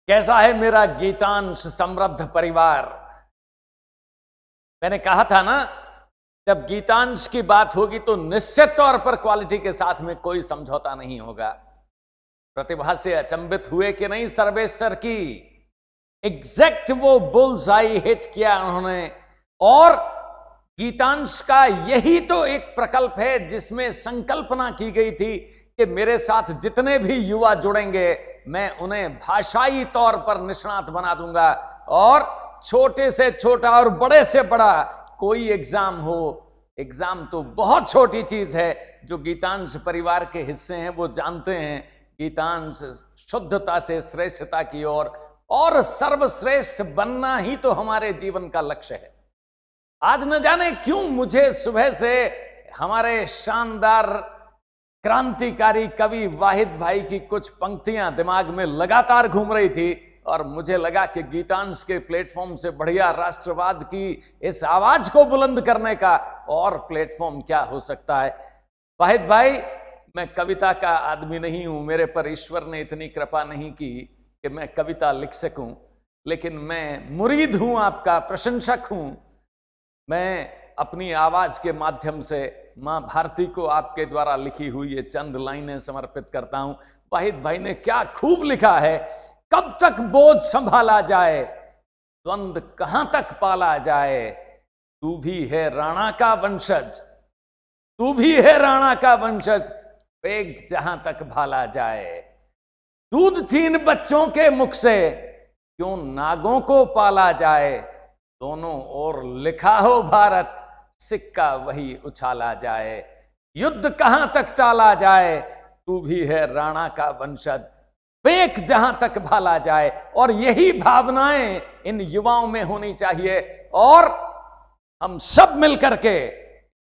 कैसा है मेरा गीतांश समृद्ध परिवार। मैंने कहा था ना, जब गीतांश की बात होगी तो निश्चित तौर पर क्वालिटी के साथ में कोई समझौता नहीं होगा। प्रतिभा से अचंभित हुए कि नहीं सर्वेश्वर की एग्जैक्ट वो बुल्सआई हिट किया उन्होंने। और गीतांश का यही तो एक प्रकल्प है जिसमें संकल्पना की गई थी कि मेरे साथ जितने भी युवा जुड़ेंगे मैं उन्हें भाषाई तौर पर निष्णात बना दूंगा, और छोटे से छोटा और बड़े से बड़ा कोई एग्जाम हो, एग्जाम तो बहुत छोटी चीज है। जो गीतांश परिवार के हिस्से हैं वो जानते हैं गीतांश शुद्धता से श्रेष्ठता की ओर और सर्वश्रेष्ठ बनना ही तो हमारे जीवन का लक्ष्य है। आज न जाने क्यों मुझे सुबह से हमारे शानदार क्रांतिकारी कवि वाहिद भाई की कुछ पंक्तियां दिमाग में लगातार घूम रही थी, और मुझे लगा कि गीतांश के प्लेटफॉर्म से बढ़िया राष्ट्रवाद की इस आवाज को बुलंद करने का और प्लेटफॉर्म क्या हो सकता है। वाहिद भाई, मैं कविता का आदमी नहीं हूं, मेरे पर ईश्वर ने इतनी कृपा नहीं की कि मैं कविता लिख सकूं, लेकिन मैं मुरीद हूं, आपका प्रशंसक हूं। मैं अपनी आवाज के माध्यम से मां भारती को आपके द्वारा लिखी हुई ये चंद लाइनें समर्पित करता हूं। वाहिद भाई ने क्या खूब लिखा है। कब तक बोझ संभाला जाए, द्वंद कहां तक पाला जाए, तू भी है राणा का वंशज, तू भी है राणा का वंशज, वेग जहां तक भाला जाए। दूध छीन बच्चों के मुख से क्यों नागों को पाला जाए, दोनों ओर लिखा हो भारत, सिक्का वही उछाला जाए। युद्ध कहां तक टाला जाए, तू भी है राणा का वंशज, वेग जहां तक भाला जाए। और यही भावनाएं इन युवाओं में होनी चाहिए, और हम सब मिलकर के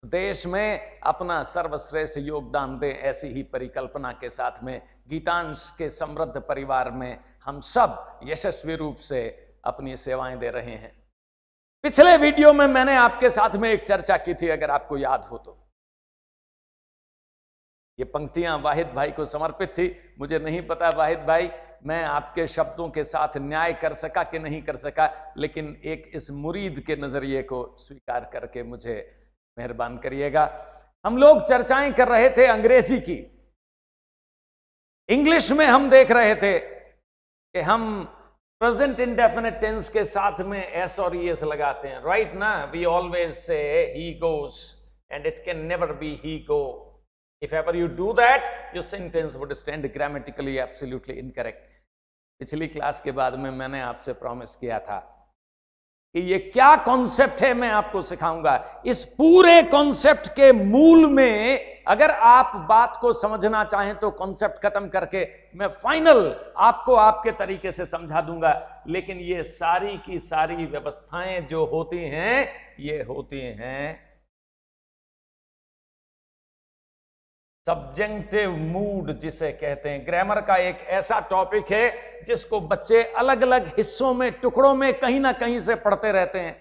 देश में अपना सर्वश्रेष्ठ योगदान दें। ऐसी ही परिकल्पना के साथ में गीतांश के समृद्ध परिवार में हम सब यशस्वी रूप से अपनी सेवाएं दे रहे हैं। पिछले वीडियो में मैंने आपके साथ में एक चर्चा की थी, अगर आपको याद हो तो। ये पंक्तियां वाहिद भाई को समर्पित थी। मुझे नहीं पता वाहिद भाई मैं आपके शब्दों के साथ न्याय कर सका कि नहीं कर सका, लेकिन एक इस मुरीद के नजरिए को स्वीकार करके मुझे मेहरबान करिएगा। हम लोग चर्चाएं कर रहे थे अंग्रेजी की। इंग्लिश में हम देख रहे थे कि हम प्रेजेंट इंडेफिनिट टेंस के साथ में एस और ईएस लगाते हैं, राइट ना। We always say he goes and it can never be he go. If ever you do that, your sentence would stand grammatically absolutely incorrect. पिछली क्लास के बाद में मैंने आपसे प्रॉमिस किया था कि ये क्या कॉन्सेप्ट है मैं आपको सिखाऊंगा। इस पूरे कॉन्सेप्ट के मूल में अगर आप बात को समझना चाहें तो कॉन्सेप्ट खत्म करके मैं फाइनल आपको आपके तरीके से समझा दूंगा। लेकिन ये सारी की सारी व्यवस्थाएं जो होती हैं, ये होती हैं सब्जेक्टिव मूड जिसे कहते हैं। ग्रामर का एक ऐसा टॉपिक है जिसको बच्चे अलग अलग हिस्सों में, टुकड़ों में कहीं ना कहीं से पढ़ते रहते हैं,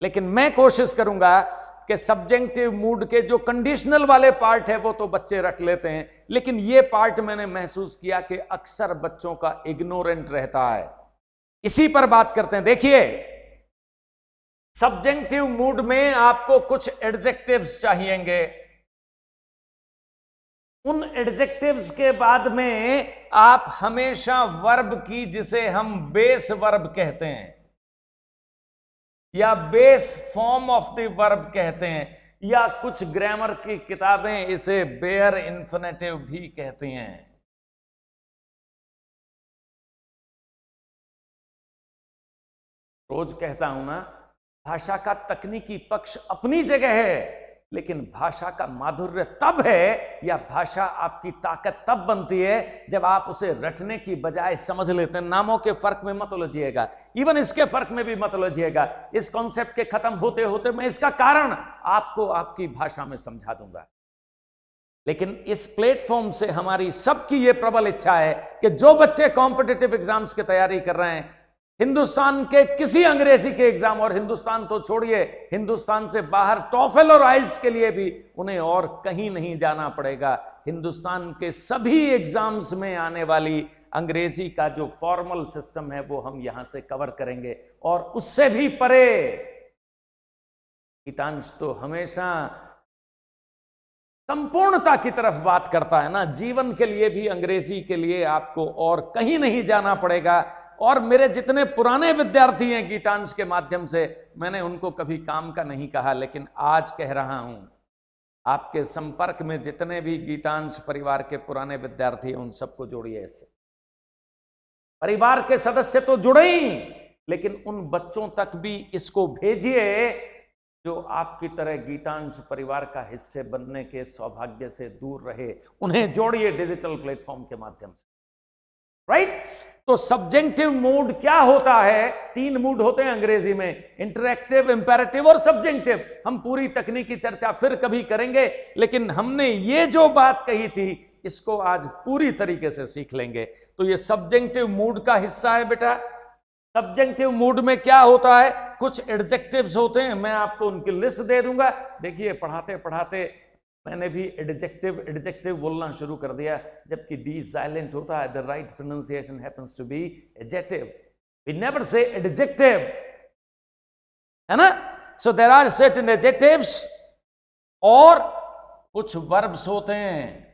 लेकिन मैं कोशिश करूंगा कि सब्जेक्टिव मूड के जो कंडीशनल वाले पार्ट है वो तो बच्चे रख लेते हैं, लेकिन ये पार्ट मैंने महसूस किया कि अक्सर बच्चों का इग्नोरेंट रहता है। इसी पर बात करते हैं। देखिए, सब्जेक्टिव मूड में आपको कुछ एडजेक्टिव्स चाहिएंगे। उन एडजेक्टिव्स के बाद में आप हमेशा वर्ब की, जिसे हम बेस वर्ब कहते हैं या base form of the verb कहते हैं, या कुछ ग्रामर की किताबें इसे बेयर इन्फिनेटिव भी कहती हैं। रोज कहता हूं ना, भाषा का तकनीकी पक्ष अपनी जगह है, लेकिन भाषा का माधुर्य तब है, या भाषा आपकी ताकत तब बनती है जब आप उसे रटने की बजाय समझ लेते हैं। नामों के फर्क में मत उलझिएगा, इवन इसके फर्क में भी मत उलझिएगा। इस कॉन्सेप्ट के खत्म होते होते मैं इसका कारण आपको आपकी भाषा में समझा दूंगा। लेकिन इस प्लेटफॉर्म से हमारी सबकी यह प्रबल इच्छा है कि जो बच्चे कॉम्पिटिटिव एग्जाम्स की तैयारी कर रहे हैं, हिंदुस्तान के किसी अंग्रेजी के एग्जाम, और हिंदुस्तान तो छोड़िए, हिंदुस्तान से बाहर टॉफल और आइल्स के लिए भी उन्हें और कहीं नहीं जाना पड़ेगा। हिंदुस्तान के सभी एग्जाम्स में आने वाली अंग्रेजी का जो फॉर्मल सिस्टम है वो हम यहां से कवर करेंगे। और उससे भी परे गीतांश तो हमेशा संपूर्णता की तरफ बात करता है ना, जीवन के लिए भी अंग्रेजी के लिए आपको और कहीं नहीं जाना पड़ेगा। और मेरे जितने पुराने विद्यार्थी हैं गीतांश के माध्यम से, मैंने उनको कभी काम का नहीं कहा, लेकिन आज कह रहा हूं, आपके संपर्क में जितने भी गीतांश परिवार के पुराने विद्यार्थी हैं उन सबको जोड़िए इससे। परिवार के सदस्य तो जुड़े ही, लेकिन उन बच्चों तक भी इसको भेजिए जो आपकी तरह गीतांश परिवार का हिस्से बनने के सौभाग्य से दूर रहे। उन्हें जोड़िए डिजिटल प्लेटफॉर्म के माध्यम से, राइट? तो सब्जेक्टिव मूड क्या होता है? 3 मूड होते हैं अंग्रेजी में, इंटरैक्टिव, इंपेरेटिव और सब्जेक्टिव। हम पूरी तकनीकी चर्चा फिर कभी करेंगे, लेकिन हमने ये जो बात कही थी इसको आज पूरी तरीके से सीख लेंगे। तो ये सब्जेक्टिव मूड का हिस्सा है बेटा। सब्जेक्टिव मूड में क्या होता है? कुछ एडजेक्टिव्स होते हैं, मैं आपको उनकी लिस्ट दे दूंगा। देखिए पढ़ाते पढ़ाते मैंने भी एडजेक्टिव बोलना शुरू कर दिया, जबकि डी साइलेंट होता है। The right pronunciation happens to be adjective, we never say adjective, है ना? So there are certain adjectives और कुछ वर्ब्स होते हैं,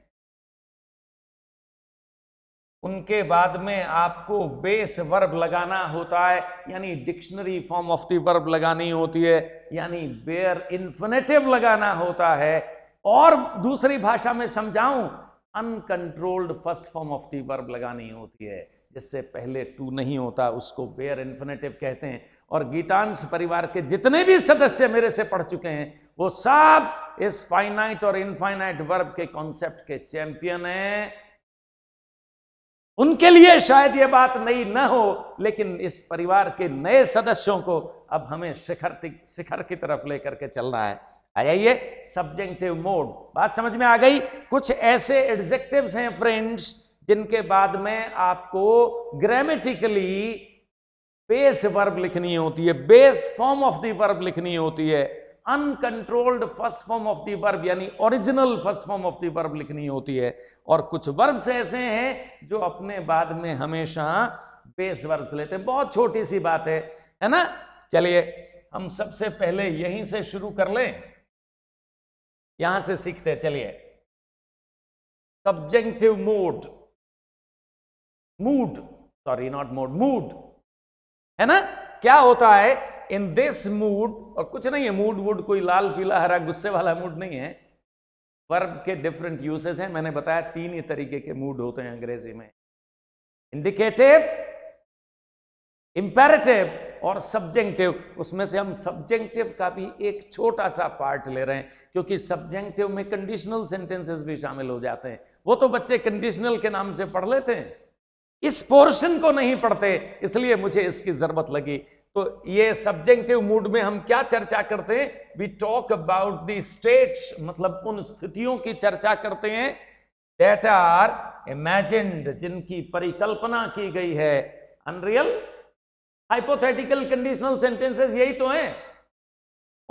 उनके बाद में आपको बेस वर्ब लगाना होता है, यानी dictionary form of the verb लगानी होती है, यानी बेयर इन्फिनेटिव लगाना होता है। और दूसरी भाषा में समझाऊं, uncontrolled first form of the verb लगानी होती है, जिससे पहले टू नहीं होता, उसको बेयर इन्फिनेटिव कहते हैं। और गीतांश परिवार के जितने भी सदस्य मेरे से पढ़ चुके हैं वो सब इस फाइनाइट और इनफाइनाइट वर्ब के कॉन्सेप्ट के चैंपियन हैं। उनके लिए शायद यह बात नई न हो, लेकिन इस परिवार के नए सदस्यों को अब हमें शिखर की तरफ लेकर के चलना है। आइए, सब्जेक्टिव मोड, बात समझ में आ गई? कुछ ऐसे एडजेक्टिव्स हैं फ्रेंड्स जिनके बाद में आपको ग्रामेटिकली बेस वर्ब लिखनी होती है, base form of the verb लिखनी होती है, uncontrolled first form of the verb यानी original first form of the verb लिखनी होती है। और कुछ वर्ब्स ऐसे हैं जो अपने बाद में हमेशा बेस वर्ब्स लेते हैं। बहुत छोटी सी बात है ना? चलिए हम सबसे पहले यहीं से शुरू कर लें, यहां से सीखते हैं। चलिए, subjective mood, sorry not mood है ना? क्या होता है इन दिस मूड? और कुछ नहीं है, मूड कोई लाल पीला हरा गुस्से वाला मूड नहीं है। वर्ब के डिफरेंट यूसेज हैं, मैंने बताया 3 ही तरीके के मूड होते हैं अंग्रेजी में, इंडिकेटिव, इंपेरेटिव और सब्जेक्टिव। उसमें से हम सब्जेक्टिव का भी एक छोटा सा पार्ट ले रहे हैं, क्योंकि सब्जेक्टिव में कंडीशनल सेंटेंसेस भी शामिल हो जाते हैं। वो तो बच्चे कंडीशनल के नाम से पढ़ लेते हैं, इस पोर्शन को नहीं पढ़ते, इसलिए मुझे इसकी जरूरत लगी। तो ये सब्जेक्टिव मूड में हम क्या चर्चा करते हैं? We talk about the states, मतलब उन स्थितियों की चर्चा करते हैं दैट आर इमेजिन्ड, जिनकी परिकल्पना की गई है, अनरियल, हाइपोथेटिकल कंडीशनल सेंटेंसेस यही तो हैं।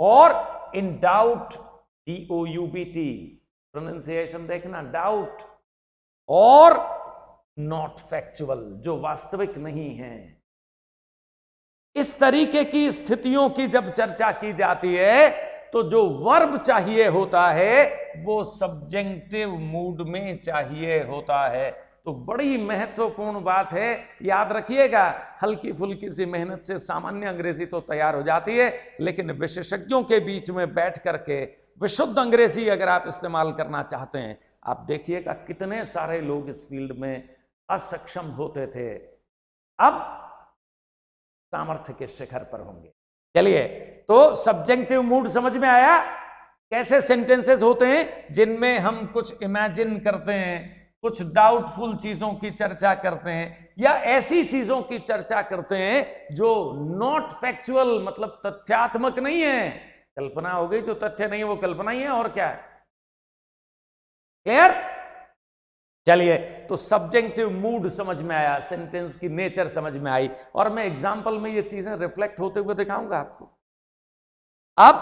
और इन डाउट, DOUBT, प्रोनाउंसिएशन देखना, डाउट, और नॉट फैक्चुअल, जो वास्तविक नहीं है। इस तरीके की स्थितियों की जब चर्चा की जाती है तो जो वर्ब चाहिए होता है वो सब्जेक्टिव मूड में चाहिए होता है। तो बड़ी महत्वपूर्ण बात है, याद रखिएगा। हल्की फुल्की सी मेहनत से सामान्य अंग्रेजी तो तैयार हो जाती है, लेकिन विशेषज्ञों के बीच में बैठ करके विशुद्ध अंग्रेजी अगर आप इस्तेमाल करना चाहते हैं, आप देखिएगा कितने सारे लोग इस फील्ड में असक्षम होते थे, अब सामर्थ्य के शिखर पर होंगे। चलिए, तो सब्जेक्टिव मूड समझ में आया? कैसे सेंटेंसेस होते हैं जिनमें हम कुछ इमेजिन करते हैं, कुछ डाउटफुल चीजों की चर्चा करते हैं, या ऐसी चीजों की चर्चा करते हैं जो नॉट फैक्चुअल, मतलब तथ्यात्मक नहीं है। कल्पना हो गई, जो तथ्य नहीं वो कल्पना ही है, और क्या है? क्लियर? चलिए, तो सब्जेक्टिव मूड समझ में आया, सेंटेंस की नेचर समझ में आई, और मैं एग्जाम्पल में ये चीजें रिफ्लेक्ट होते हुए दिखाऊंगा आपको। अब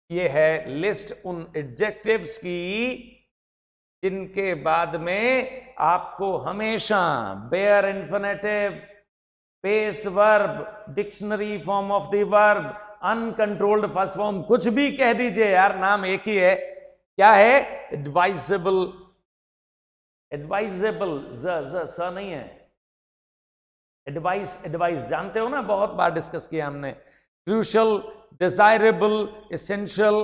ये है लिस्ट उन एडजेक्टिव्स की जिनके बाद में आपको हमेशा bare infinitive, base verb, dictionary form of the verb, uncontrolled first form, कुछ भी कह दीजिए यार, नाम एक ही है। क्या है? एडवाइजेबल। एडवाइजेबल स नहीं है, एडवाइस, एडवाइस जानते हो ना, बहुत बार डिस्कस किया हमने। Crucial, desirable, essential,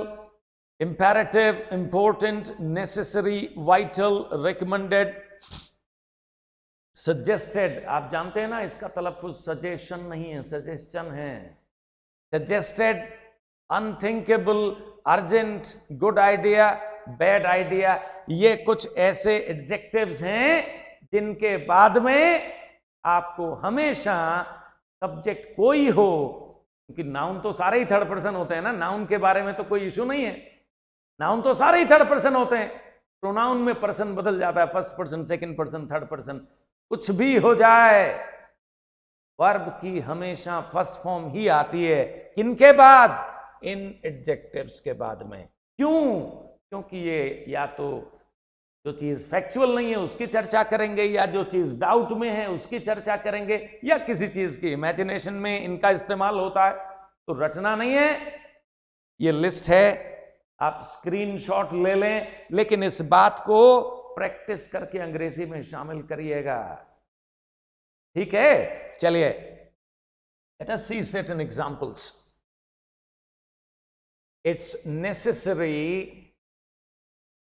imperative, important, necessary, vital, recommended, suggested. आप जानते हैं ना इसका तलफ्फुज सजेशन नहीं है, सजेशन है। Suggested, unthinkable, urgent, good idea, bad idea, ये कुछ ऐसे एडजेक्टिव्स हैं जिनके बाद में आपको हमेशा सब्जेक्ट कोई हो, क्योंकि नाउन तो सारे ही थर्ड पर्सन होते हैं ना, नाउन के बारे में तो कोई इशू नहीं है, नाउन तो सारे ही थर्ड पर्सन होते हैं। प्रोनाउन में पर्सन बदल जाता है, first person, second person, third person, कुछ भी हो जाए, वर्ब की हमेशा फर्स्ट फॉर्म ही आती है। किनके बाद? इन एडजेक्टिव्स के बाद में। क्यों? क्योंकि ये या तो जो चीज फैक्चुअल नहीं है उसकी चर्चा करेंगे, या जो चीज डाउट में है उसकी चर्चा करेंगे, या किसी चीज की इमेजिनेशन में इनका इस्तेमाल होता है, तो रटना नहीं है। ये लिस्ट है, आप स्क्रीनशॉट ले लें, लेकिन इस बात को प्रैक्टिस करके अंग्रेजी में शामिल करिएगा, ठीक है? चलिए, let us see certain examples. It's necessary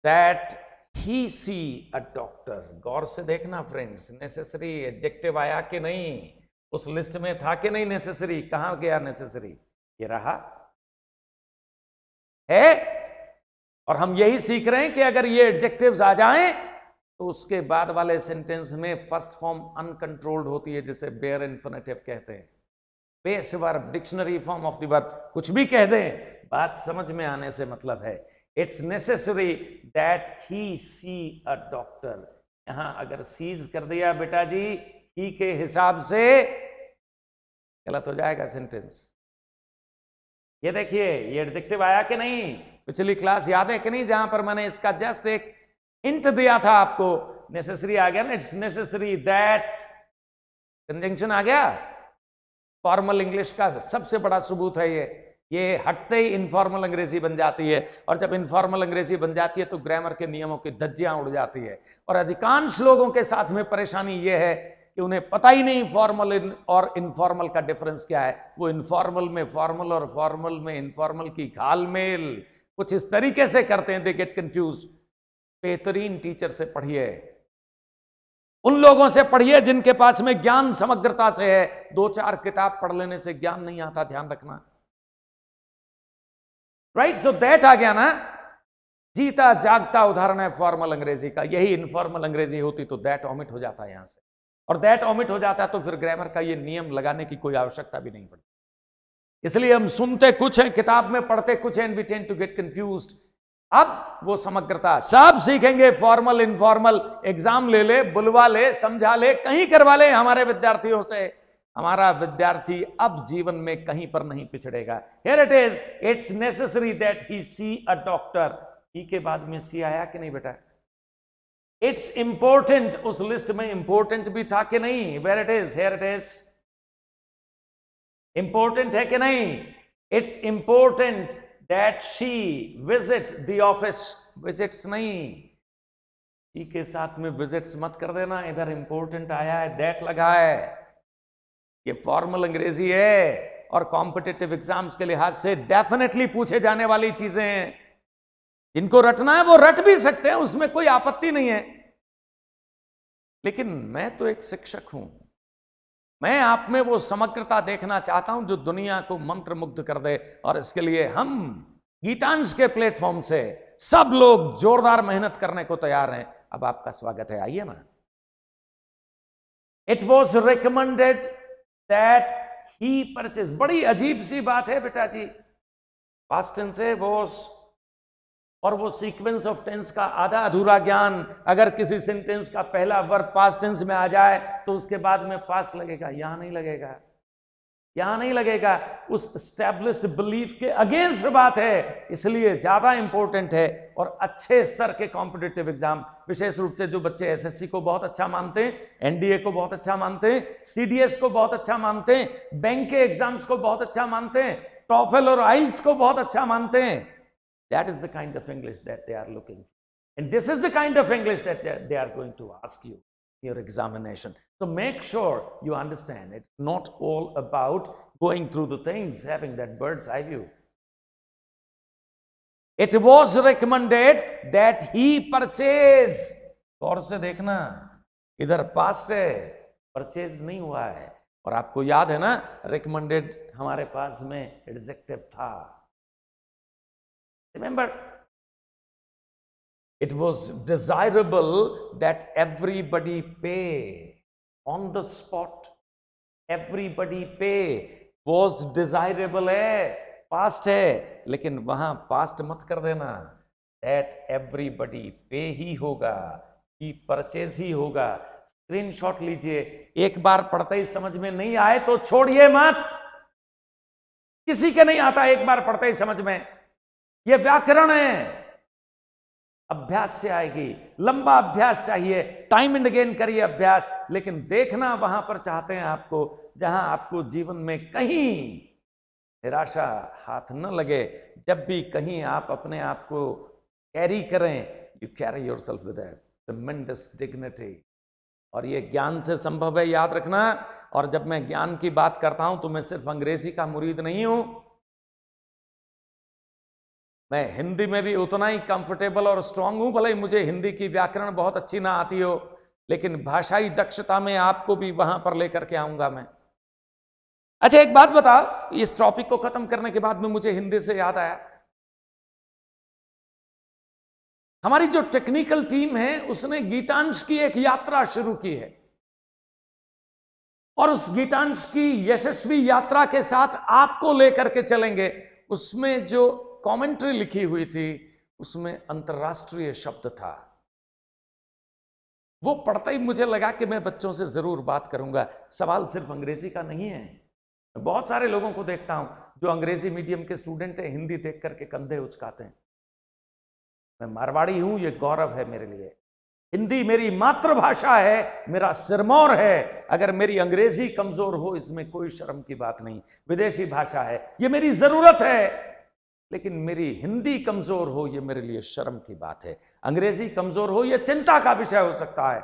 that he see a doctor। गौर से देखना फ्रेंड्स, नेसेसरी एडजेक्टिव आया कि नहीं, उस लिस्ट में था कि नहीं नेसेसरी, कहां गया नेसेसरी? ये रहा है। और हम यही सीख रहे हैं कि अगर ये एडजेक्टिव्स आ जाएं तो उसके बाद वाले सेंटेंस में फर्स्ट फॉर्म अनकंट्रोल्ड होती है, जिसे बेयर इन्फिनेटिव कहते हैं। Base verb, dictionary form of the verb, कुछ भी कह दें, बात समझ में आने से मतलब है। It's necessary that he see a doctor. यहां अगर सीज कर दिया बेटा जी ही के हिसाब से, गलत हो जाएगा सेंटेंस। ये देखिए, ये एडजेक्टिव आया कि नहीं? पिछली क्लास याद है कि नहीं, जहां पर मैंने इसका जस्ट एक हिंट दिया था आपको। नेसेसरी आ गया ना, इट्स नेसेसरी दैट, कंजंक्शन आ गया। फॉर्मल इंग्लिश का सबसे बड़ा सबूत है ये हटते ही इनफॉर्मल अंग्रेजी बन जाती है, और जब इनफॉर्मल अंग्रेजी बन जाती है तो ग्रामर के नियमों की धज्जियां उड़ जाती है। और अधिकांश लोगों के साथ में परेशानी यह है कि उन्हें पता ही नहीं फॉर्मल और इनफॉर्मल का डिफरेंस क्या है। वो इनफॉर्मल में फॉर्मल और फॉर्मल में इनफॉर्मल की घालमेल कुछ इस तरीके से करते हैं, दे गेट कंफ्यूज्ड। बेहतरीन टीचर से पढ़िए, उन लोगों से पढ़िए जिनके पास में ज्ञान समग्रता से है। 2-4 किताब पढ़ लेने से ज्ञान नहीं आता, ध्यान रखना। राइट, सो दैट आ गया ना, जीता जागता उदाहरण है फॉर्मल अंग्रेजी का। यही इनफॉर्मल अंग्रेजी होती तो दैट ओमिट हो जाता है यहां से, और दैट ओमिट हो जाता है तो फिर ग्रामर का ये नियम लगाने की कोई आवश्यकता भी नहीं पड़ती। इसलिए हम सुनते कुछ हैं, किताब में पढ़ते कुछ हैं, we tend to get confused. अब वो समग्रता सब सीखेंगे, फॉर्मल इनफॉर्मल, एग्जाम ले ले, बुलवा ले, समझा ले, कहीं करवा ले हमारे विद्यार्थियों से। हमारा विद्यार्थी अब जीवन में कहीं पर नहीं पिछड़ेगा। Here it is, it's necessary that he see a doctor. He के बाद में सी आया कि नहीं बेटा? इट्स इंपॉर्टेंट, उस लिस्ट में इंपॉर्टेंट भी था कि नहीं? Where it is, here it is, important है कि नहीं? It's important that she visit the office. Visits नहीं, शी के साथ में विजिट्स मत कर देना, इधर इंपॉर्टेंट आया है, दैट लगा है। ये फॉर्मल अंग्रेजी है और कॉम्पिटिटिव एग्जाम्स के लिहाज से डेफिनेटली पूछे जाने वाली चीजें हैं। जिनको रटना है वो रट भी सकते हैं, उसमें कोई आपत्ति नहीं है। लेकिन मैं तो एक शिक्षक हूं, मैं आप में वो समग्रता देखना चाहता हूं जो दुनिया को मंत्र मुग्ध कर दे। और इसके लिए हम गीतांश के प्लेटफॉर्म से सब लोग जोरदार मेहनत करने को तैयार हैं। अब आपका स्वागत है, आइए ना। It was recommended that he purchase. बड़ी अजीब सी बात है बेटा जी, पास्ट टेंस है वॉज, और वो सीक्वेंस ऑफ टेंस का आधा अधूरा ज्ञान। अगर किसी सेंटेंस का पहला वर्ब पास्ट टेंस में आ जाए तो उसके बाद में पास्ट लगेगा, यहां नहीं लगेगा। यहां नहीं लगेगा, उस स्टैब्लिश्ड बिलीफ के अगेंस्ट बात है, इसलिए ज्यादा इंपॉर्टेंट है। और अच्छे स्तर के कॉम्पिटिटिव एग्जाम, विशेष रूप से जो बच्चे एसएससी को बहुत अच्छा मानते हैं, एनडीए को बहुत अच्छा मानते हैं, सीडीएस को बहुत अच्छा मानते हैं, बैंक के एग्जाम्स को बहुत अच्छा मानते हैं, टॉफल और आइल्स को बहुत अच्छा मानते हैं, that is the kind of English that they are looking, and this is the kind of English that they are going to ask you your examination. So make sure you understand it's not all about going through the things, having that bird's eye view. It was recommended that he purchase. गौर से देखना, इधर past है, purchase नहीं हुआ है। और आपको याद है ना, रिकमेंडेड हमारे पास में एडजेक्टिव था। Remember, it was desirable that everybody pay on the spot. Everybody pay was desirable है, पास्ट है, लेकिन वहां पास्ट मत कर देना। that everybody pay ही होगा, ही परचेज ही होगा। स्क्रीनशॉट लीजिए, एक बार पढ़ते ही समझ में नहीं आए तो छोड़िए मत, किसी के नहीं आता एक बार पढ़ते ही समझ में। यह व्याकरण है, अभ्यास से आएगी, लंबा अभ्यास चाहिए, टाइम एंड अगेन करिए अभ्यास, लेकिन देखना वहां पर चाहते हैं आपको जहां आपको जीवन में कहीं निराशा हाथ न लगे। जब भी कहीं आप अपने आप को कैरी करें, you carry yourself with a ट्रेमेंडस dignity. और ये ज्ञान से संभव है, याद रखना। और जब मैं ज्ञान की बात करता हूं तो मैं सिर्फ अंग्रेजी का मुरीद नहीं हूं, मैं हिंदी में भी उतना ही कंफर्टेबल और स्ट्रांग हूं। भले ही मुझे हिंदी की व्याकरण बहुत अच्छी ना आती हो, लेकिन भाषाई दक्षता में आपको भी वहां पर लेकर के आऊंगा मैं। अच्छा एक बात बताओ, इस टॉपिक को खत्म करने के बाद में मुझे हिंदी से याद आया, हमारी जो टेक्निकल टीम है उसने गीतांश की एक यात्रा शुरू की है, और उस गीतांश की यशस्वी यात्रा के साथ आपको लेकर के चलेंगे। उसमें जो कमेंट्री लिखी हुई थी उसमें अंतरराष्ट्रीय शब्द था, वो पढ़ते ही मुझे लगा कि मैं बच्चों से जरूर बात करूंगा। सवाल सिर्फ अंग्रेजी का नहीं है, मैं बहुत सारे लोगों को देखता हूं जो अंग्रेजी मीडियम के स्टूडेंट हैं, हिंदी देख करके कंधे उचकाते हैं। मैं मारवाड़ी हूं, ये गौरव है मेरे लिए। हिंदी मेरी मातृभाषा है, मेरा सिरमौर है। अगर मेरी अंग्रेजी कमजोर हो इसमें कोई शर्म की बात नहीं, विदेशी भाषा है, ये मेरी जरूरत है। लेकिन मेरी हिंदी कमजोर हो ये मेरे लिए शर्म की बात है, अंग्रेजी कमजोर हो ये चिंता का विषय हो सकता है,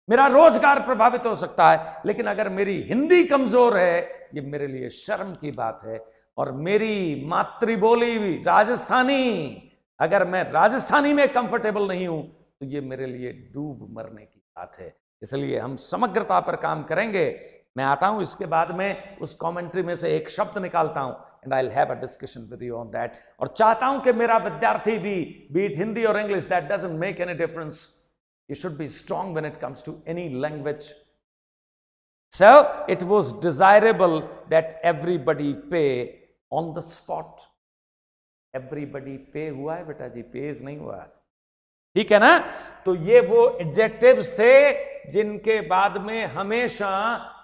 मेरा रोजगार प्रभावित हो सकता है। लेकिन अगर मेरी हिंदी कमजोर है ये मेरे लिए शर्म की बात है। और मेरी मातृबोली भी राजस्थानी, अगर मैं राजस्थानी में कंफर्टेबल नहीं हूं तो ये मेरे लिए डूब मरने की बात है। इसलिए हम समग्रता पर काम करेंगे। मैं आता हूं, इसके बाद में उस कमेंट्री में से एक शब्द निकालता हूं, and I'll have a discussion with you on that। और चाहता हूं कि मेरा विद्यार्थी भी, be it हिंदी और English, that doesn't make any difference, you should be strong when it comes to any language। So it was desirable that everybody pay on the spot। everybody pay हुआ है बेटा जी, pays नहीं हुआ, ठीक है ना। तो ये वो एडजेक्टिव्स थे जिनके बाद में हमेशा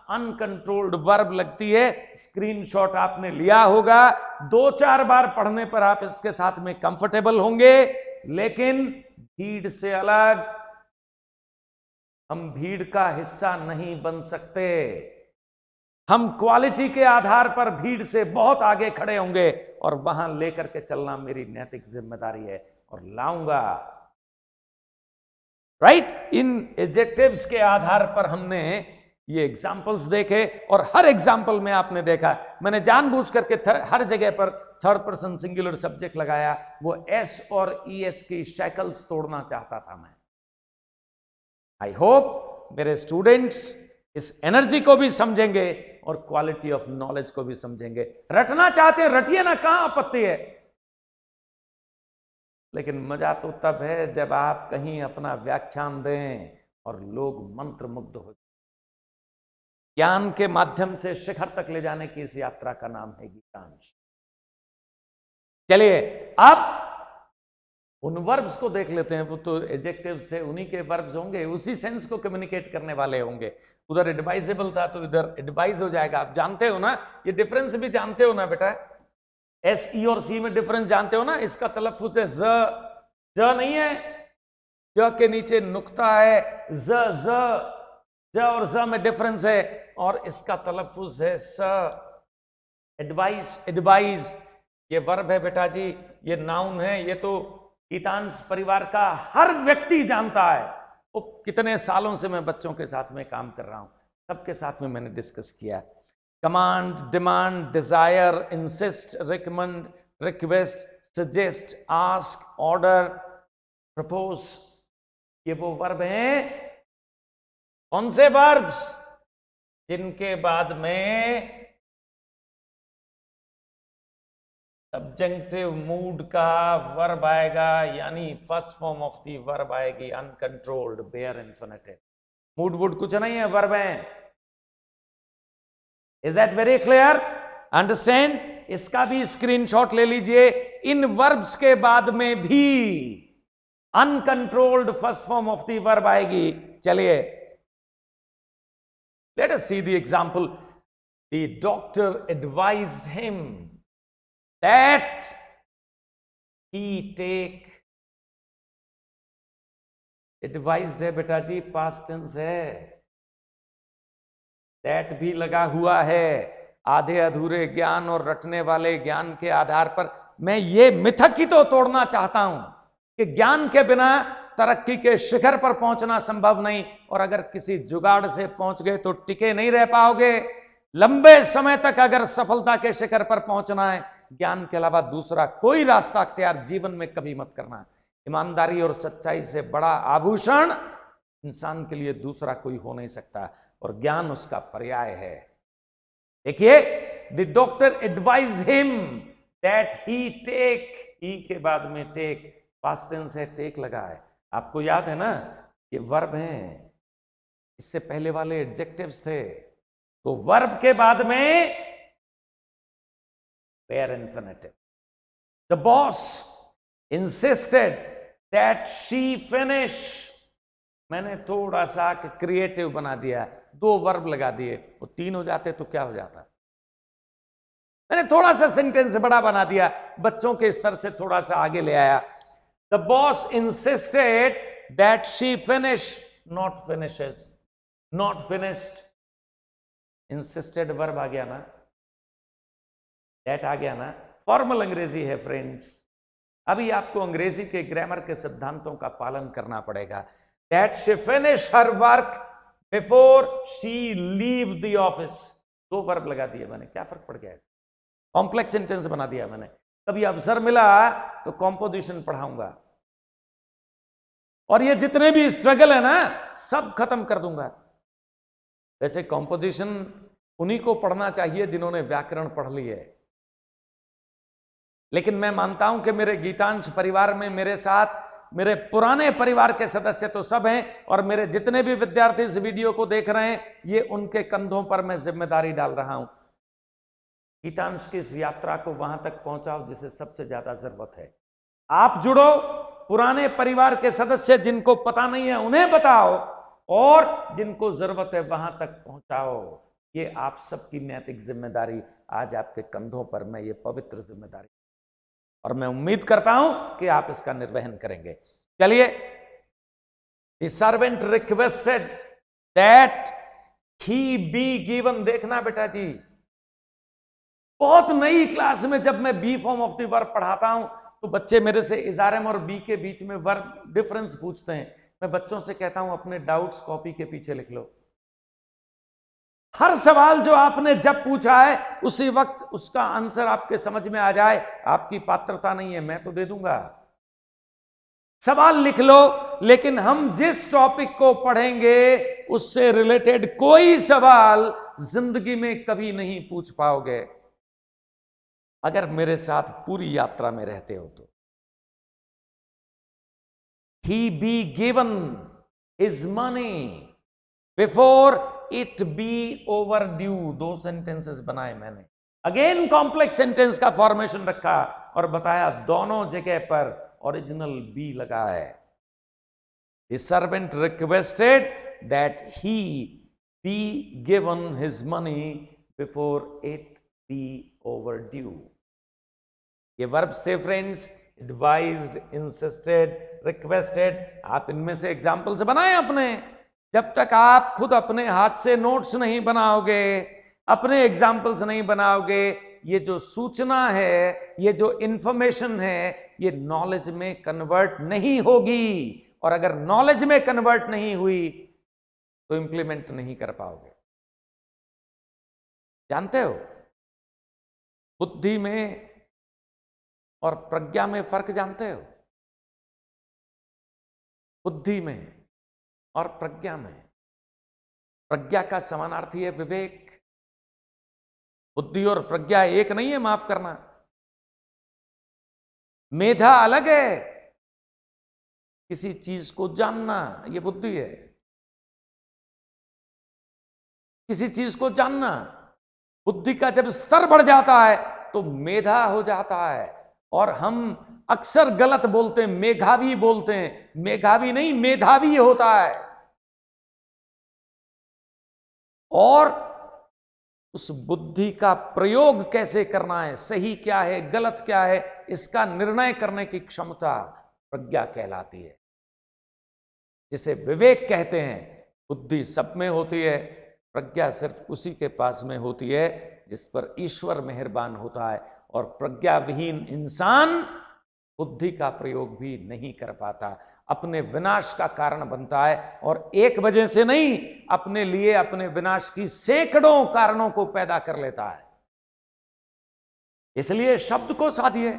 अनकंट्रोल्ड वर्ब लगती है। स्क्रीनशॉट आपने लिया होगा, 2-4 बार पढ़ने पर आप इसके साथ में कंफर्टेबल होंगे। लेकिन भीड़ से अलग, हम भीड़ का हिस्सा नहीं बन सकते। हम क्वालिटी के आधार पर भीड़ से बहुत आगे खड़े होंगे, और वहां लेकर के चलना मेरी नैतिक जिम्मेदारी है, और लाऊंगा। राइट, इन एडजेक्टिव्स के आधार पर हमने ये एग्जाम्पल्स देखे, और हर एग्जाम्पल में आपने देखा मैंने जानबूझ करके हर जगह पर थर्ड पर्सन सिंगुलर सब्जेक्ट लगाया। वो एस और ईएस की शैकल्स तोड़ना चाहता था मैं। आई होप मेरे स्टूडेंट्स इस एनर्जी को भी समझेंगे और क्वालिटी ऑफ नॉलेज को भी समझेंगे। रटना चाहते हैं रटिए ना, कहां आपत्ति है, लेकिन मजा तो तब है जब आप कहीं अपना व्याख्यान दें और लोग मंत्र मुग्ध हो। ज्ञान के माध्यम से शिखर तक ले जाने की इस यात्रा का नाम है गीतांश। चलिए अब उन वर्ब्स को देख लेते हैं, वो तो एडजेक्टिव्स थे, उन्हीं के वर्ब्स होंगे, उसी सेंस को कम्युनिकेट करने वाले होंगे। उधर एडवाइजेबल था तो इधर एडवाइज हो जाएगा। आप जानते हो ना, ये डिफरेंस भी जानते हो ना बेटा, एस ई और सी में डिफरेंस जानते हो ना। इसका तलफ्फुज है ज नहीं है, ज के नीचे नुक्ता है, ज और ज में डिफरेंस है, और इसका तलफ्फुज है स। एडवाइस, एडवाइज ये वर्ब है बेटा जी, ये नाउन है। ये तो गीतांश परिवार का हर व्यक्ति जानता है। वो कितने सालों से मैं बच्चों के साथ में काम कर रहा हूं, सबके साथ में मैंने डिस्कस किया। Command, demand, desire, insist, recommend, request, suggest, ask, order, propose, ये वो वर्ब हैं। कौन से वर्ब्स? जिनके बाद में सब्जेक्टिव मूड का वर्ब आएगा, यानी first form of the verb आएगी uncontrolled, bare infinitive. Mood would कुछ नहीं है, वर्ब है। Is that very clear? Understand? इसका भी स्क्रीनशॉट ले लीजिए। इन वर्ब्स के बाद में भी uncontrolled first form of the verb आएगी। चलिए, let us see the example. The doctor advised him that he take, advised है बेटा जी, past tense है। that भी लगा हुआ है। आधे अधूरे ज्ञान और रटने वाले ज्ञान के आधार पर मैं ये मिथक ही तो तोड़ना चाहता हूं कि ज्ञान के बिना तरक्की के शिखर पर पहुंचना संभव नहीं, और अगर किसी जुगाड़ से पहुंच गए तो टिके नहीं रह पाओगे। लंबे समय तक अगर सफलता के शिखर पर पहुंचना है, ज्ञान के अलावा दूसरा कोई रास्ता अख्तियार जीवन में कभी मत करना। ईमानदारी और सच्चाई से बड़ा आभूषण इंसान के लिए दूसरा कोई हो नहीं सकता, और ज्ञान उसका पर्याय है। देखिए, the doctor advised him that he take, he के बाद में टेक, पास्ट टेंस है, टेक लगा है। आपको याद है ना, ये वर्ब है, इससे पहले वाले एडजेक्टिव्स थे। तो वर्ब के बाद में bare infinitive. The boss insisted that she finish. मैंने थोड़ा सा क्रिएटिव बना दिया, दो वर्ब लगा दिए, वो तीन हो जाते तो क्या हो जाता। मैंने थोड़ा सा सेंटेंस बड़ा बना दिया, बच्चों के स्तर से थोड़ा सा आगे ले आया। The boss insisted that she finish, not finishes, not finished. Insisted verb आ गया ना, that आ गया ना। फॉर्मल अंग्रेजी है फ्रेंड्स। अभी आपको अंग्रेजी के ग्रामर के सिद्धांतों का पालन करना पड़ेगा। That she finish her work before she leave the office. दो वर्ब लगा दिए मैंने, क्या फर्क पड़ गया है? कॉम्प्लेक्स सेंटेंस बना दिया मैंने। कभी अवसर मिला तो कॉम्पोजिशन पढ़ाऊंगा, और ये जितने भी स्ट्रगल है ना, सब खत्म कर दूंगा। वैसे कॉम्पोजिशन उन्हीं को पढ़ना चाहिए जिन्होंने व्याकरण पढ़ ली है, लेकिन मैं मानता हूं कि मेरे गीतांश परिवार में मेरे साथ मेरे पुराने परिवार के सदस्य तो सब हैं, और मेरे जितने भी विद्यार्थी इस वीडियो को देख रहे हैं, ये उनके कंधों पर मैं जिम्मेदारी डाल रहा हूं। गीतांश की इस यात्रा को वहां तक पहुंचाओ जिसे सबसे ज्यादा जरूरत है। आप जुड़ो, पुराने परिवार के सदस्य जिनको पता नहीं है उन्हें बताओ, और जिनको जरूरत है वहां तक पहुंचाओ। ये आप सबकी नैतिक जिम्मेदारी आज आपके कंधों पर, मैं ये पवित्र जिम्मेदारी, और मैं उम्मीद करता हूं कि आप इसका निर्वहन करेंगे। चलिए, the servant requested that he be given. देखना बेटा जी, बहुत नई क्लास में जब मैं be form of the verb पढ़ाता हूं तो बच्चे मेरे से इजारम और बी के बीच में वर्ब डिफरेंस पूछते हैं। मैं बच्चों से कहता हूं अपने डाउट्स कॉपी के पीछे लिख लो। हर सवाल जो आपने जब पूछा है उसी वक्त उसका आंसर आपके समझ में आ जाए, आपकी पात्रता नहीं है, मैं तो दे दूंगा। सवाल लिख लो, लेकिन हम जिस टॉपिक को पढ़ेंगे उससे रिलेटेड कोई सवाल जिंदगी में कभी नहीं पूछ पाओगे अगर मेरे साथ पूरी यात्रा में रहते हो तो। He be given his money before it be overdue। दो सेंटेंसेस बनाए मैंने, अगेन कॉम्प्लेक्स सेंटेंस का फॉर्मेशन रखा और बताया दोनों जगह पर ओरिजिनल बी लगा है। The servant requested that he be given his money before it be over due. ये वर्ब्स थे फ्रेंड्स, एडवाइज्ड, इंसिस्टेड, रिक्वेस्टेड। आप इनमें से एग्जाम्पल्स बनाए अपने। जब तक आप खुद अपने हाथ से नोट्स नहीं बनाओगे, अपने एग्जाम्पल्स नहीं बनाओगे, ये जो सूचना है, ये जो इंफॉर्मेशन है, ये नॉलेज में कन्वर्ट नहीं होगी। और अगर नॉलेज में कन्वर्ट नहीं हुई तो इंप्लीमेंट नहीं कर पाओगे। जानते हो बुद्धि में और प्रज्ञा में फर्क जानते हो? बुद्धि में और प्रज्ञा में, प्रज्ञा का समानार्थी है विवेक। बुद्धि और प्रज्ञा एक नहीं है, माफ करना। मेधा अलग है, किसी चीज को जानना यह बुद्धि है। किसी चीज को जानना, बुद्धि का जब स्तर बढ़ जाता है तो मेधा हो जाता है। और हम अक्सर गलत बोलते हैं, मेधावी बोलते हैं। मेधावी नहीं, मेधावी होता है। और उस बुद्धि का प्रयोग कैसे करना है, सही क्या है, गलत क्या है, इसका निर्णय करने की क्षमता प्रज्ञा कहलाती है, जिसे विवेक कहते हैं। बुद्धि सब में होती है, प्रज्ञा सिर्फ उसी के पास में होती है जिस पर ईश्वर मेहरबान होता है। और प्रज्ञा विहीन इंसान बुद्धि का प्रयोग भी नहीं कर पाता, अपने विनाश का कारण बनता है। और एक वजह से नहीं, अपने लिए अपने विनाश की सैकड़ों कारणों को पैदा कर लेता है। इसलिए शब्द को साधिए,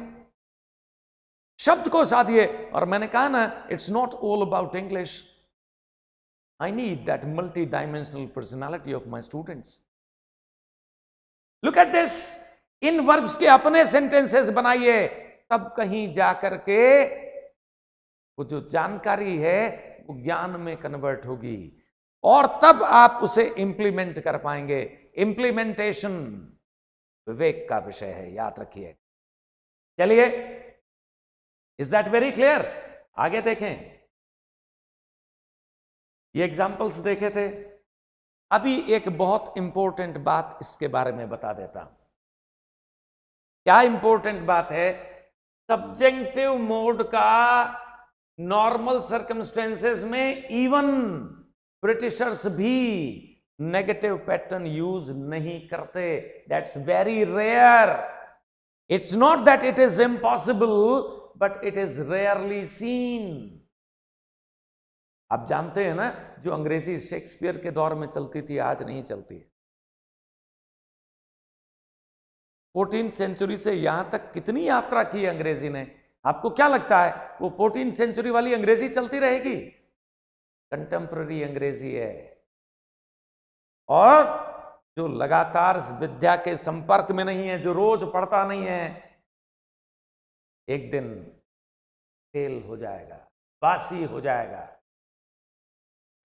शब्द को साधिए। और मैंने कहा ना, it's not all about English. I need that multi-dimensional personality of my students. Look at this. In verbs के अपने सेंटेंसेस बनाइए, तब कहीं जाकर के वो जो जानकारी है वो ज्ञान में कन्वर्ट होगी, और तब आप उसे इंप्लीमेंट कर पाएंगे। इंप्लीमेंटेशन विवेक का विषय है, याद रखिए। चलिए, इज दैट वेरी क्लियर? आगे देखें। ये एग्जाम्पल्स देखे थे। अभी एक बहुत इंपॉर्टेंट बात इसके बारे में बता देता हूं। क्या इंपॉर्टेंट बात है? सब्जेक्टिव मोड का नॉर्मल सर्कमस्टेंसेस में इवन ब्रिटिशर्स भी नेगेटिव पैटर्न यूज नहीं करते। That's very rare. It's not that it is impossible, but it is rarely seen. आप जानते हैं ना, जो अंग्रेजी शेक्सपियर के दौर में चलती थी, आज नहीं चलती है। 14th सेंचुरी से यहां तक कितनी यात्रा की है अंग्रेजी ने। आपको क्या लगता है वो 14th सेंचुरी वाली अंग्रेजी चलती रहेगी? कंटेम्पररी अंग्रेजी है। और जो लगातार विद्या के संपर्क में नहीं है, जो रोज पढ़ता नहीं है, एक दिन फेल हो जाएगा, बासी हो जाएगा।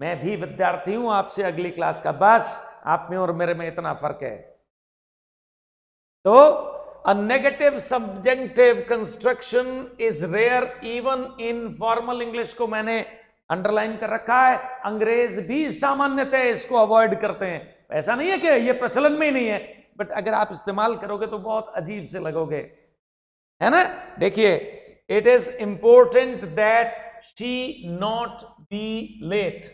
मैं भी विद्यार्थी हूं आपसे अगली क्लास का, बस आप में और मेरे में इतना फर्क है। तो a negative subjective construction is rare even in formal English को मैंने अंडरलाइन कर रखा है। अंग्रेज भी सामान्यतः इसको अवॉइड करते हैं। ऐसा नहीं है कि ये प्रचलन में ही नहीं है, बट अगर आप इस्तेमाल करोगे तो बहुत अजीब से लगोगे, है ना। देखिए, it is important that she not be late.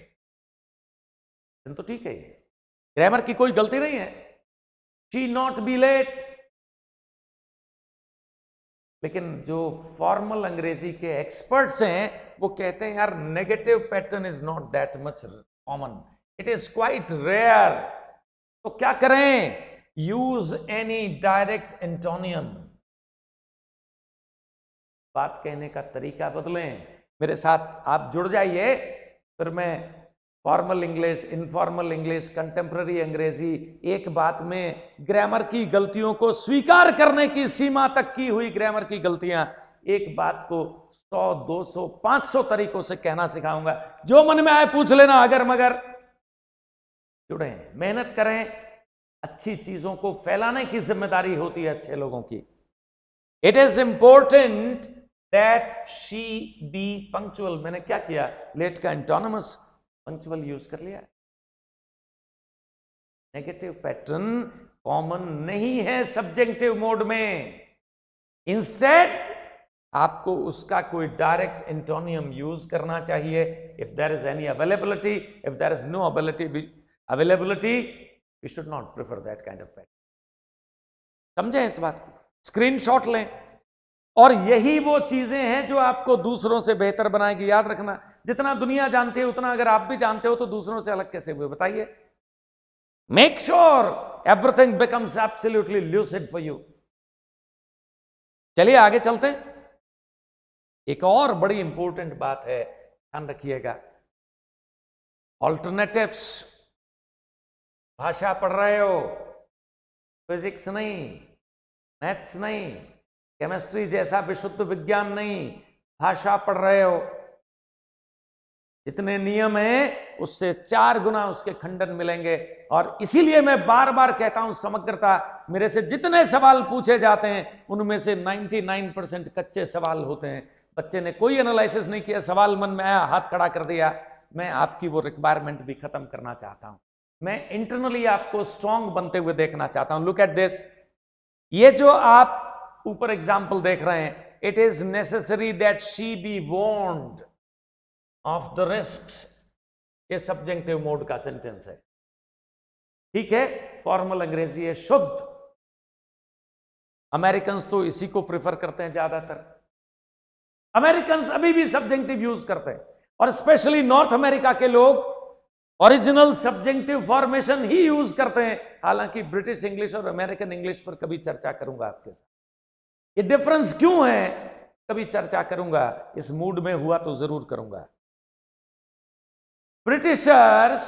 तो ठीक है, ये ग्रामर की कोई गलती नहीं है। She not be late. लेकिन जो फॉर्मल अंग्रेजी के एक्सपर्ट्स हैं वो कहते हैं यार negative pattern is not that much common, it is quite rare. तो क्या करें? Use any direct antonym. बात कहने का तरीका बदलें। मेरे साथ आप जुड़ जाइए, फिर मैं formal English, informal English, contemporary अंग्रेजी, एक बात में ग्रामर की गलतियों को स्वीकार करने की सीमा तक की हुई ग्रामर की गलतियां, एक बात को 100, 200, 500 तरीकों से कहना सिखाऊंगा। जो मन में आए पूछ लेना, अगर मगर। जुड़े, मेहनत करें। अच्छी चीजों को फैलाने की जिम्मेदारी होती है अच्छे लोगों की। It is important that she be punctual. मैंने क्या किया, लेट का एंटोनिमस पंक्चुअल यूज कर लिया। नेगेटिव पैटर्न कॉमन नहीं है सब्जेक्टिव मोड में। इंस्टेड आपको उसका कोई डायरेक्ट एंटोनियम यूज करना चाहिए। If there is any availability, if there is no availability, we should not prefer that kind of pattern. समझे इस बात को? स्क्रीनशॉट लें। और यही वो चीजें हैं जो आपको दूसरों से बेहतर बनाएगी। याद रखना, जितना दुनिया जानती है उतना अगर आप भी जानते हो तो दूसरों से अलग कैसे हुए, बताइए। Make sure everything becomes absolutely lucid for you. चलिए आगे चलते हैं। एक और बड़ी इंपॉर्टेंट बात है, ध्यान रखिएगा। ऑल्टरनेटिव्स। भाषा पढ़ रहे हो, फिजिक्स नहीं, मैथ्स नहीं, केमिस्ट्री जैसा विशुद्ध विज्ञान नहीं, भाषा पढ़ रहे हो, जितने नियम हैं उससे 4 गुना उसके खंडन मिलेंगे। और इसीलिए मैं बार बार कहता हूं, समग्रता। मेरे से जितने सवाल पूछे जाते हैं उनमें से 99% कच्चे सवाल होते हैं। बच्चे ने कोई एनालिसिस नहीं किया, सवाल मन में आया, हाथ खड़ा कर दिया। मैं आपकी वो रिक्वायरमेंट भी खत्म करना चाहता हूं। मैं इंटरनली आपको स्ट्रांग बनते हुए देखना चाहता हूं। Look at this. ये जो आप ऊपर एग्जाम्पल देख रहे हैं, it is necessary that she be warned of the risks. ये सब्जेक्टिव मोड का सेंटेंस है, ठीक है। फॉर्मल अंग्रेजी है, शुद्ध। अमेरिकन्स तो इसी को प्रेफर करते हैं ज्यादातर। अमेरिकन्स अभी भी सब्जेक्टिव यूज करते हैं, और स्पेशली नॉर्थ अमेरिका के लोग ओरिजिनल सब्जेक्टिव फॉर्मेशन ही यूज करते हैं। हालांकि ब्रिटिश इंग्लिश और अमेरिकन इंग्लिश पर कभी चर्चा करूंगा आपके साथ। ये डिफरेंस क्यों है, कभी चर्चा करूंगा। इस मूड में हुआ तो जरूर करूंगा। ब्रिटिशर्स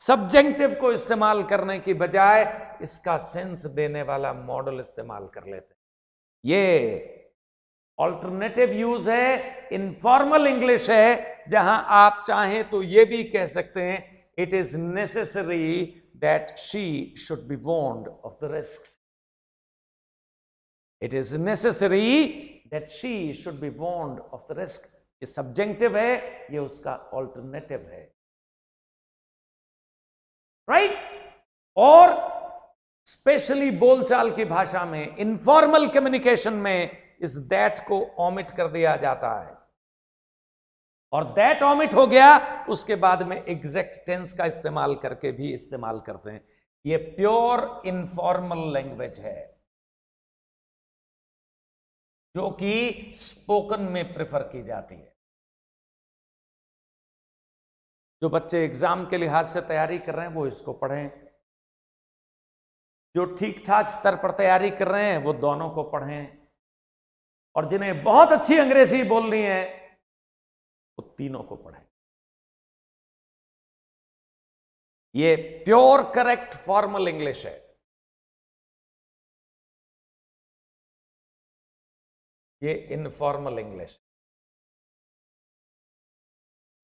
सब्जेक्टिव को इस्तेमाल करने की बजाय इसका सेंस देने वाला मॉडल इस्तेमाल कर लेते हैं। ये ऑल्टरनेटिव यूज है, इनफॉर्मल इंग्लिश है, जहां आप चाहें तो ये भी कह सकते हैं, it is necessary that she should be warned of the risks. It is necessary that she should be warned of the risk. ये सब्जेक्टिव है, ये उसका ऑल्टरनेटिव है, राइट। और स्पेशली बोलचाल की भाषा में, इनफॉर्मल कम्युनिकेशन में इस दैट को ओमिट कर दिया जाता है। और दैट ओमिट हो गया, उसके बाद में एग्जैक्ट टेंस का इस्तेमाल करके भी इस्तेमाल करते हैं। ये प्योर इनफॉर्मल लैंग्वेज है जो कि स्पोकन में प्रेफर की जाती है। जो बच्चे एग्जाम के लिहाज से तैयारी कर रहे हैं वो इसको पढ़ें। जो ठीक ठाक स्तर पर तैयारी कर रहे हैं वो दोनों को पढ़ें। और जिन्हें बहुत अच्छी अंग्रेजी बोलनी है वो तीनों को पढ़ें। ये प्योर करेक्ट फॉर्मल इंग्लिश है। ये इनफॉर्मल इंग्लिश,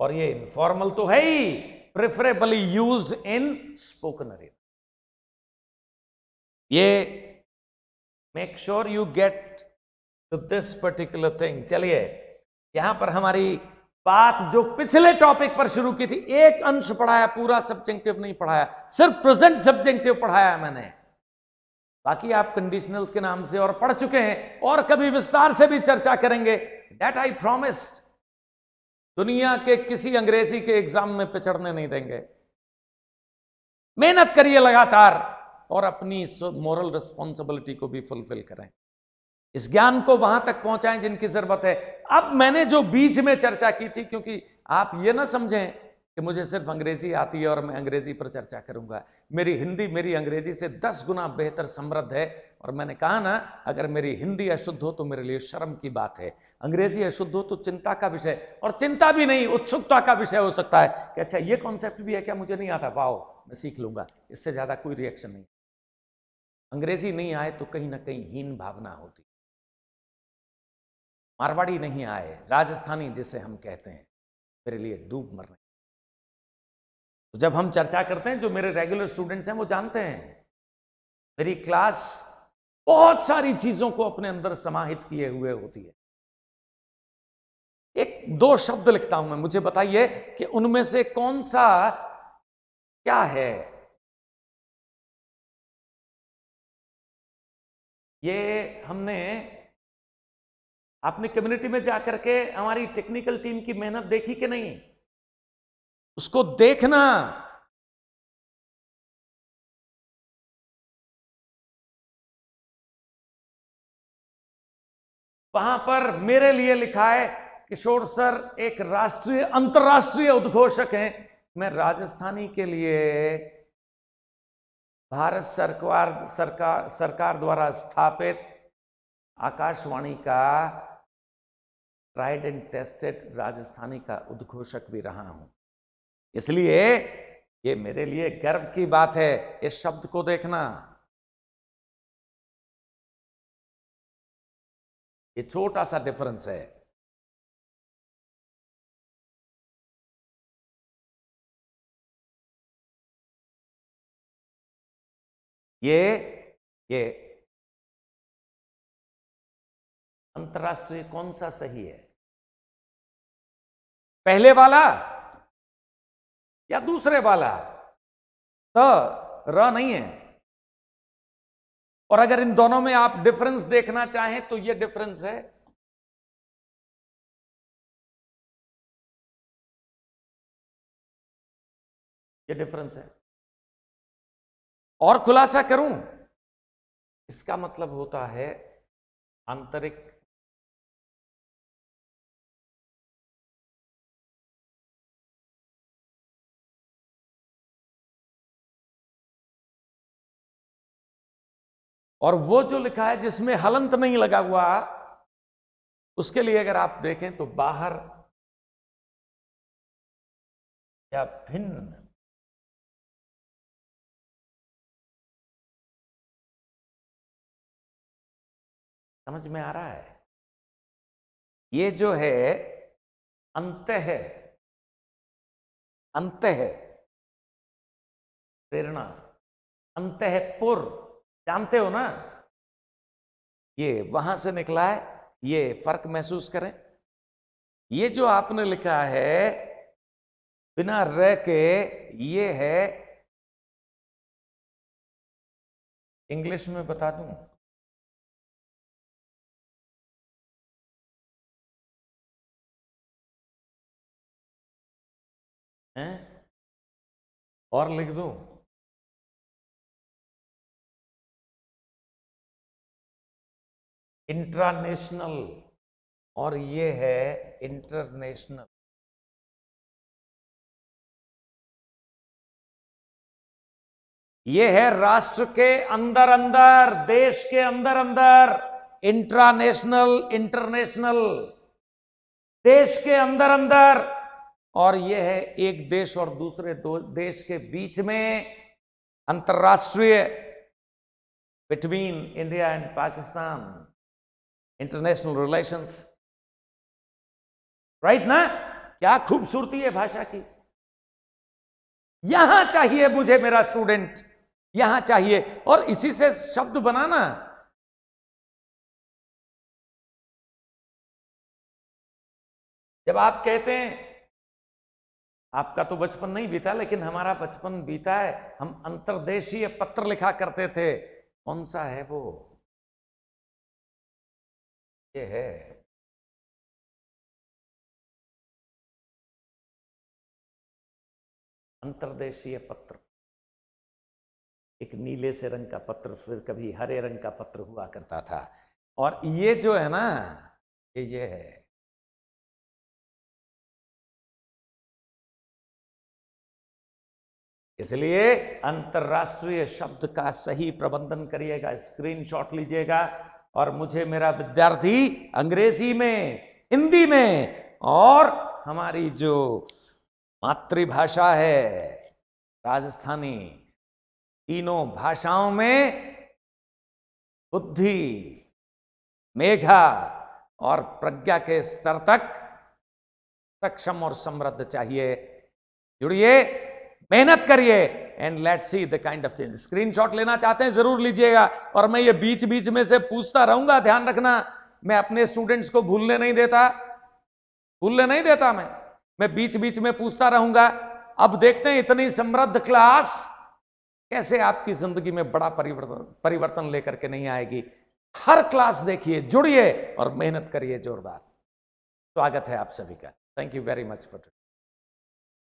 और ये इनफॉर्मल तो है ही, preferably used in spoken area. ये make sure you get to this particular thing. चलिए, यहां पर हमारी बात जो पिछले टॉपिक पर शुरू की थी, एक अंश पढ़ाया, पूरा सब्जेक्टिव नहीं पढ़ाया, सिर्फ प्रेजेंट सब्जेक्टिव पढ़ाया मैंने। बाकी आप कंडीशनल्स के नाम से और पढ़ चुके हैं, और कभी विस्तार से भी चर्चा करेंगे। That I promised. दुनिया के किसी अंग्रेजी के एग्जाम में पिछड़ने नहीं देंगे। मेहनत करिए लगातार, और अपनी मोरल रिस्पॉन्सिबिलिटी को भी फुलफिल करें। इस ज्ञान को वहां तक पहुंचाएं जिनकी जरूरत है। अब मैंने जो बीच में चर्चा की थी, क्योंकि आप ये ना समझें कि मुझे सिर्फ अंग्रेजी आती है और मैं अंग्रेजी पर चर्चा करूंगा। मेरी हिंदी मेरी अंग्रेजी से 10 गुना बेहतर समृद्ध है। और मैंने कहा ना, अगर मेरी हिंदी अशुद्ध हो तो मेरे लिए शर्म की बात है, अंग्रेजी अशुद्ध हो तो चिंता का विषय, और चिंता भी नहीं, उत्सुकता का विषय हो सकता है कि अच्छा ये कॉन्सेप्ट भी है क्या, मुझे नहीं आता, वाओ मैं सीख लूंगा। इससे ज्यादा कोई रिएक्शन नहीं। अंग्रेजी नहीं आए तो कहीं ना कहीं हीन भावना होती। मारवाड़ी नहीं आए, राजस्थानी जिसे हम कहते हैं, मेरे लिए डूब मरने। तो जब हम चर्चा करते हैं, जो मेरे रेगुलर स्टूडेंट्स हैं वो जानते हैं, मेरी क्लास बहुत सारी चीजों को अपने अंदर समाहित किए हुए होती है। एक दो शब्द लिखता हूं मैं, मुझे बताइए कि उनमें से कौन सा क्या है। ये हमने, आपने कम्युनिटी में जाकर के हमारी टेक्निकल टीम की मेहनत देखी कि नहीं? उसको देखना। वहां पर मेरे लिए लिखा है किशोर सर एक राष्ट्रीय अंतर्राष्ट्रीय उद्घोषक हैं। मैं राजस्थानी के लिए भारत सरकार द्वारा स्थापित आकाशवाणी का ट्राइड एंड टेस्टेड राजस्थानी का उद्घोषक भी रहा हूं। इसलिए ये मेरे लिए गर्व की बात है। इस शब्द को देखना, ये छोटा सा डिफरेंस है। ये अंतर्राष्ट्रीय कौन सा सही है? पहले वाला या दूसरे वाला? तो र नहीं है। और अगर इन दोनों में आप डिफरेंस देखना चाहें तो ये डिफरेंस है। ये डिफरेंस है। और खुलासा करूं, इसका मतलब होता है आंतरिक और वो जो लिखा है जिसमें हलंत नहीं लगा हुआ, उसके लिए अगर आप देखें तो बाहर या भिन्न। समझ में आ रहा है? ये जो है अंत है, अंत है प्रेरणा, अंत है पुर, जानते हो ना? ये वहां से निकला है। ये फर्क महसूस करें। ये जो आपने लिखा है बिना र के, ये है, इंग्लिश में बता दूं, हैं? और लिख दूं, इंट्रानेशनल, और ये है इंटरनेशनल। ये है राष्ट्र के अंदर अंदर, देश के अंदर अंदर, इंट्रानेशनल, इंटरनेशनल, देश के अंदर अंदर। और यह है एक देश और दूसरे देश के बीच में, अंतरराष्ट्रीय, between India and Pakistan, international relations. Right ना? क्या खूबसूरती है भाषा की। यहां चाहिए मुझे मेरा स्टूडेंट, यहां चाहिए। और इसी से शब्द बनाना। जब आप कहते हैं, आपका तो बचपन नहीं बीता लेकिन हमारा बचपन बीता है, हम अंतर्देशीय पत्र लिखा करते थे। कौन सा है वो? ये है अंतर्देशीय पत्र। एक नीले से रंग का पत्र, फिर कभी हरे रंग का पत्र हुआ करता था। और ये जो है ना, ये है इसलिए अंतर्राष्ट्रीय शब्द का सही प्रबंधन करिएगा, स्क्रीनशॉट लीजिएगा और मुझे मेरा विद्यार्थी अंग्रेजी में, हिंदी में और हमारी जो मातृभाषा है राजस्थानी, तीनों भाषाओं में बुद्धि, मेधा और प्रज्ञा के स्तर तक सक्षम और समृद्ध चाहिए। जुड़िए, मेहनत करिए and let's see the kind of change. Screenshot लेना चाहते हैं जरूर लीजिएगा। और मैं ये बीच बीच में से पूछता रहूंगा, ध्यान रखना, मैं अपने स्टूडेंट्स को भूलने नहीं देता। भूलने नहीं देता मैं बीच बीच में पूछता रहूंगा। अब देखते हैं इतनी समृद्ध क्लास कैसे आपकी जिंदगी में बड़ा परिवर्तन लेकर के नहीं आएगी। हर क्लास देखिए, जुड़िए और मेहनत करिए जोरदार। स्वागत है आप सभी का। Thank you very much for